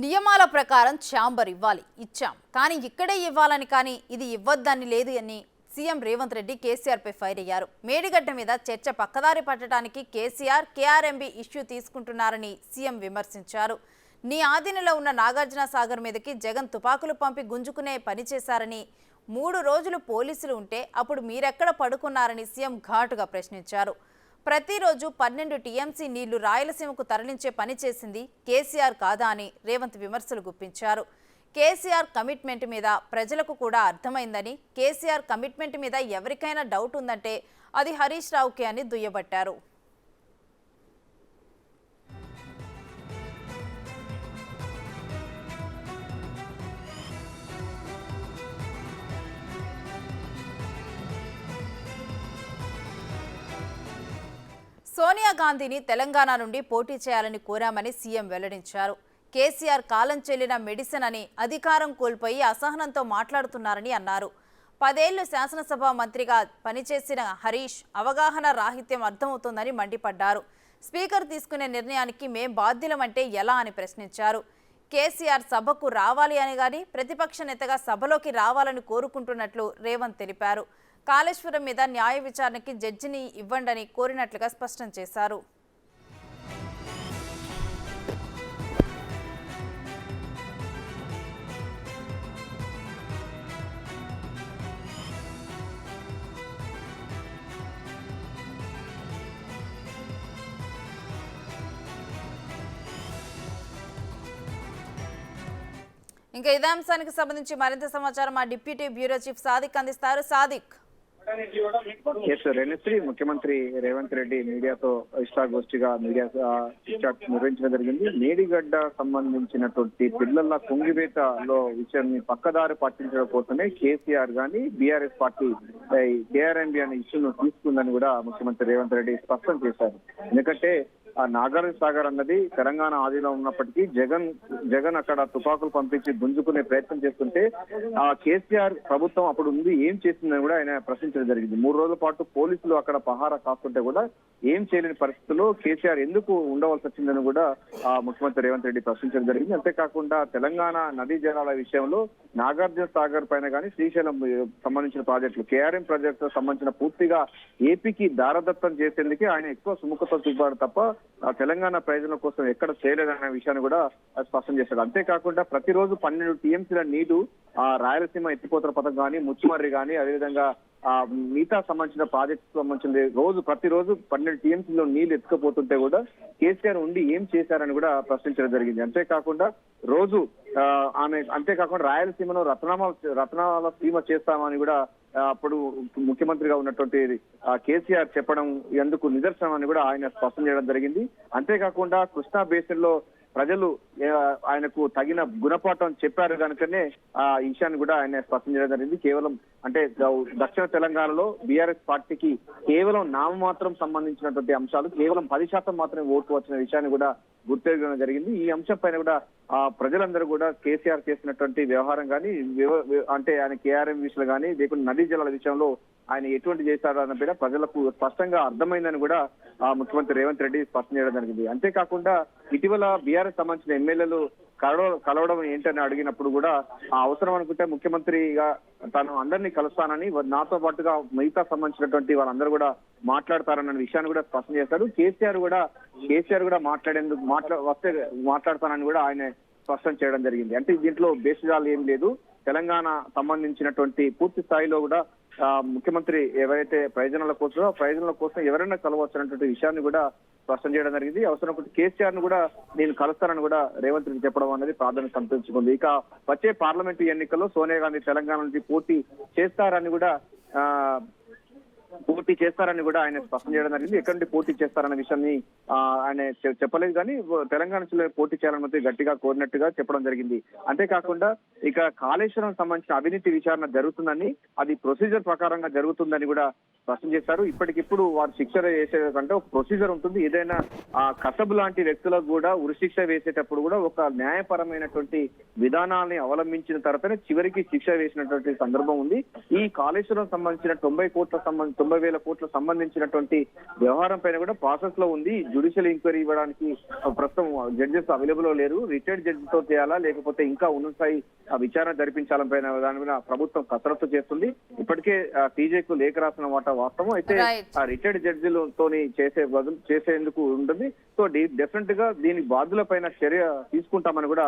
నియమాల ప్రకారం ఛాంబర్ ఇవ్వాలి, ఇచ్చాం. కానీ ఇక్కడే ఇవ్వాలని కానీ ఇది ఇవ్వద్దని లేదు అని సీఎం రేవంత్ రెడ్డి కేసీఆర్ పై ఫైర్ అయ్యారు. మేడిగడ్డ మీద చర్చ పక్కదారి పట్టడానికి కేసీఆర్ కేఆర్ఎంబీ ఇష్యూ తీసుకుంటున్నారని సీఎం విమర్శించారు. నీ ఆధీనంలో ఉన్న నాగార్జున సాగర్ మీదకి జగన్ తుపాకులు పంపి గుంజుకునే పని చేశారని, 3 రోజులు పోలీసులు ఉంటే అప్పుడు మీరెక్కడ పడుకున్నారని సీఎం ఘాటుగా ప్రశ్నించారు. ప్రతిరోజు 12 టీఎంసీ నీళ్లు రాయలసీమకు తరలించే పని చేసింది కేసీఆర్ కాదా అని రేవంత్ విమర్శలు గుప్పించారు. కేసీఆర్ కమిట్మెంట్ మీద ప్రజలకు కూడా అర్థమైందని, కేసీఆర్ కమిట్మెంట్ మీద ఎవరికైనా డౌట్ ఉందంటే అది హరీష్ రావుకే అని దుయ్యబట్టారు. సోనియా గాంధీని తెలంగాణ నుండి పోటీ చేయాలని కోరామని సీఎం వెల్లడించారు. కేసీఆర్ కాలం చెల్లిన మెడిసిన్ అని అధికారం కోల్పోయి అసహనంతో మాట్లాడుతున్నారని అన్నారు. 10 ఏళ్లు శాసనసభ మంత్రిగా పనిచేసిన హరీష్ అవగాహన రాహిత్యం అర్థమవుతోందని మండిపడ్డారు. స్పీకర్ తీసుకునే నిర్ణయానికి మేం బాధ్యులమంటే ఎలా అని ప్రశ్నించారు. కేసీఆర్ సభకు రావాలి అని గాని ప్రతిపక్ష నేతగా సభలోకి రావాలని కోరుకుంటున్నట్లు రేవంత్ తెలిపారు. కాళేశ్వరం మీద న్యాయ విచారణకి జడ్జిని ఇవ్వండని కోరినట్లుగా స్పష్టం చేశారు. ఇంకా ఇదే అంశానికి సంబంధించి మరింత సమాచారం మా డిప్యూటీ బ్యూరో చీఫ్ సాదిక్ అందిస్తారు. సాదిక్. ముఖ్యమంత్రి రేవంత్ రెడ్డి మీడియాతో ఇష్టాగోష్ఠిగా నిర్వహించడం జరిగింది. మేడిగడ్డ సంబంధించినటువంటి పిల్లల కుంగివేతలో విషయాన్ని పక్కదారి పట్టించడం కోసమే కేసీఆర్ గాని బీఆర్ఎస్ పార్టీ కేఆర్ఎంబీ అనే ఇష్యూను తీసుకుందని కూడా ముఖ్యమంత్రి రేవంత్ రెడ్డి స్పష్టం చేశారు. ఎందుకంటే నాగార్జున సాగర్ అన్నది తెలంగాణ ఆదిలో ఉన్నప్పటికీ జగన్ అక్కడ తుపాకులు పంపించి గుంజుకునే ప్రయత్నం చేస్తుంటే ఆ కేసీఆర్ ప్రభుత్వం అప్పుడు ఉంది ఏం చేసిందని కూడా ఆయన ప్రశ్నించడం జరిగింది. 3 రోజుల పాటు పోలీసులు అక్కడ పహారా కాస్తుంటే కూడా ఏం చేయలేని పరిస్థితుల్లో కేసీఆర్ ఎందుకు ఉండవలసి వచ్చిందని కూడా ముఖ్యమంత్రి రేవంత్ రెడ్డి ప్రశ్నించడం జరిగింది. అంతేకాకుండా తెలంగాణ నదీ జలాల విషయంలో నాగార్జున సాగర్ పైన కానీ శ్రీశైలం సంబంధించిన ప్రాజెక్టులు కేఆర్ఎం ప్రాజెక్టులకు సంబంధించిన పూర్తిగా ఏపీకి దారదత్తం చేసేందుకే ఆయన ఎక్కువ సుముఖత చూపాడు తప్ప తెలంగాణ ప్రయోజనం కోసం ఎక్కడ చేయలేదనే విషయాన్ని కూడా స్పష్టం చేశారు. అంతేకాకుండా ప్రతిరోజు 12 టీఎంసీల నీరు రాయలసీమ ఎత్తిపోతల పథకం కానీ ముచ్చుమర్రి కానీ అదేవిధంగా మిగతా సంబంధించిన ప్రాజెక్టు సంబంధించిన ప్రతిరోజు 12 టీఎంసీలో నీళ్లు ఎత్తుకపోతుంటే కూడా కేసీఆర్ ఉండి ఏం చేశారని కూడా ప్రశ్నించడం జరిగింది. అంతేకాకుండా రాయలసీమను రత్నాల సీమ చేస్తామని కూడా అప్పుడు ముఖ్యమంత్రిగా ఉన్నటువంటి కేసీఆర్ చెప్పడం ఎందుకు నిదర్శనం అని కూడా ఆయన స్పష్టం చేయడం జరిగింది. అంతేకాకుండా కృష్ణా బేసిన్ లో ప్రజలు ఆయనకు తగిన గుణపాఠం చెప్పారు కనుకనే ఆ విషయాన్ని కూడా ఆయన స్పష్టం చేయడం జరిగింది. కేవలం అంటే దక్షిణ తెలంగాణలో బీఆర్ఎస్ పార్టీకి కేవలం నామమాత్రం సంబంధించినటువంటి అంశాలు కేవలం 10% మాత్రమే ఓటు వచ్చిన విషయాన్ని కూడా గుర్తించడం జరిగింది. ఈ అంశం పైన కూడా ప్రజలందరూ కూడా కేసీఆర్ చేసినటువంటి వ్యవహారం కానీ అంటే ఆయన కేఆర్ఎం విషయంలో కానీ లేకుంటే నదీ జలాల విషయంలో ఆయన ఎటువంటి చేశారన్న మీద ప్రజలకు స్పష్టంగా అర్థమైందని కూడా ముఖ్యమంత్రి రేవంత్ రెడ్డి స్పష్టం చేయడం జరిగింది. అంతేకాకుండా ఇటీవల బీఆర్ఎస్ సంబంధించిన ఎమ్మెల్యేలు కలవడం ఏంటని అడిగినప్పుడు కూడా అవసరం అనుకుంటే ముఖ్యమంత్రిగా తాను అందరినీ కలుస్తానని నాతో పాటుగా మిగతా సంబంధించినటువంటి వాళ్ళందరూ కూడా మాట్లాడతారన్న విషయాన్ని కూడా స్పష్టం చేశారు. కేసీఆర్ కూడా మాట్లాడతానని కూడా ఆయన స్పష్టం చేయడం జరిగింది. అంటే దీంట్లో బేసిజాలు ఏం లేదు. తెలంగాణ సంబంధించినటువంటి పూర్తి స్థాయిలో కూడా ముఖ్యమంత్రి ఎవరైతే ప్రయోజనాల కోసం ఎవరైనా కలవచ్చు అన్నటువంటి విషయాన్ని కూడా స్పష్టం చేయడం జరిగింది. అవసరం కేసీఆర్ ను కూడా నేను కలుస్తానని కూడా రేవంత్ రెడ్డి చెప్పడం అనేది ప్రాధాన్యత సంతరించుకుంది. ఇక వచ్చే పార్లమెంటు ఎన్నికల్లో సోనియా గాంధీ తెలంగాణ నుంచి పోటీ చేస్తారని కూడా ఆయన స్పష్టం చేయడం జరిగింది. ఎక్కడి నుండి పోటీ చేస్తారన్న విషయాన్ని ఆయన చెప్పలేదు కానీ తెలంగాణ నుంచి పోటీ చేయాలని గట్టిగా కోరినట్టుగా చెప్పడం జరిగింది. అంతేకాకుండా ఇక కాళేశ్వరం సంబంధించిన అవినీతి విచారణ జరుగుతుందని, అది ప్రొసీజర్ ప్రకారంగా జరుగుతుందని కూడా స్పష్టం చేశారు. ఇప్పటికిప్పుడు వారు శిక్ష వేసేటంటే ఒక ప్రొసీజర్ ఉంటుంది. ఏదైనా కసబ్ లాంటి వ్యక్తులకు కూడా ఉరిశిక్ష వేసేటప్పుడు కూడా ఒక న్యాయపరమైనటువంటి విధానాన్ని అవలంబించిన తర్వాతనే చివరికి శిక్ష వేసినటువంటి సందర్భం ఉంది. ఈ కాళేశ్వరం సంబంధించిన 90 కోట్ల సంబంధించిన 90,000 కోట్ల సంబంధించినటువంటి వ్యవహారం పైన కూడా ప్రాసెస్ లో ఉంది. జ్యుడిషియల్ ఎంక్వైరీ ఇవ్వడానికి ప్రస్తుతం జడ్జెస్ అవైలబుల్ లో లేరు. రిటైర్డ్ జడ్జి తో చేయాలా లేకపోతే ఇంకా ఉన్నత స్థాయి విచారణ జరిపించాలని పైన దాని మీద ప్రభుత్వం కసరత్తు చేస్తుంది. ఇప్పటికే టీజేకు లేఖ రాసిన మాట వాస్తవం. అయితే ఆ రిటైర్డ్ జడ్జిలతోని చేసేందుకు ఉంటుంది. సో డెఫినెట్ గా దీని బాధ్యుల పైన చర్య తీసుకుంటామని కూడా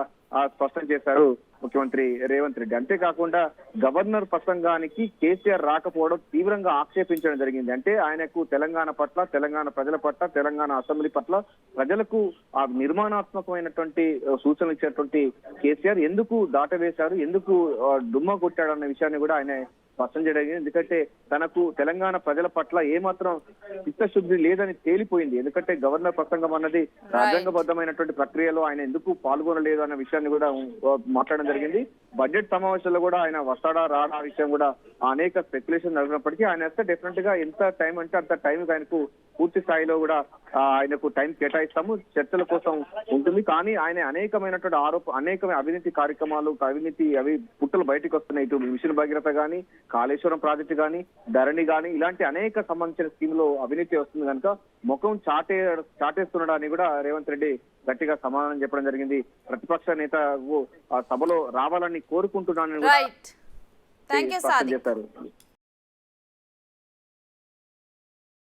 స్పష్టం చేశారు ముఖ్యమంత్రి రేవంత్ రెడ్డి. అంతేకాకుండా గవర్నర్ ప్రసంగానికి కేసీఆర్ రాకపోవడం తీవ్రంగా ఆక్షేపించడం జరిగింది. అంటే ఆయనకు తెలంగాణ పట్ల, తెలంగాణ ప్రజల పట్ల, తెలంగాణ అసెంబ్లీ పట్ల ప్రజలకు ఆ నిర్మాణాత్మకమైనటువంటి సూచనలు ఇచ్చేటువంటి కేసీఆర్ ఎందుకు దాటవేశారు, ఎందుకు డుమ్మా కొట్టాడు అన్న విషయాన్ని కూడా ఆయన స్పష్టం చేయడం. ఎందుకంటే తనకు తెలంగాణ ప్రజల పట్ల ఏమాత్రం చిత్తశుద్ధి లేదని తేలిపోయింది. ఎందుకంటే గవర్నర్ ప్రసంగం అన్నది రాజ్యాంగబద్ధమైనటువంటి ప్రక్రియలో ఆయన ఎందుకు పాల్గొనలేదు అన్న విషయాన్ని కూడా మాట్లాడడం జరిగింది. బడ్జెట్ సమావేశంలో కూడా ఆయన వస్తాడా రాడా విషయం కూడా అనేక స్పెక్యులేషన్ జరిగినప్పటికీ ఆయన వస్తే డెఫినెట్ గా ఎంత టైం అంటే అంత టైం ఆయనకు పూర్తి స్థాయిలో కూడా ఆయనకు టైం కేటాయిస్తాము, చర్చల కోసం ఉంటుంది. కానీ ఆయన అనేకమైనటువంటి అనేక అవినీతి కార్యక్రమాలు, అవి పుట్టలు బయటకు వస్తున్నాయి. ఇటు మిషన్ భగీరథ గానీ, కాళేశ్వరం ప్రాజెక్టు గానీ, ధరణి గానీ ఇలాంటి అనేక సంబంధించిన స్కీమ్ లో అవినీతి వస్తుంది కనుక ముఖం చాటేస్తున్నాడని కూడా రేవంత్ రెడ్డి గట్టిగా సమాధానం చెప్పడం జరిగింది. ప్రతిపక్ష నేత సభలో రావాలని కోరుకుంటున్నానని కూడా థ్యాంక్ యూ చేశారు.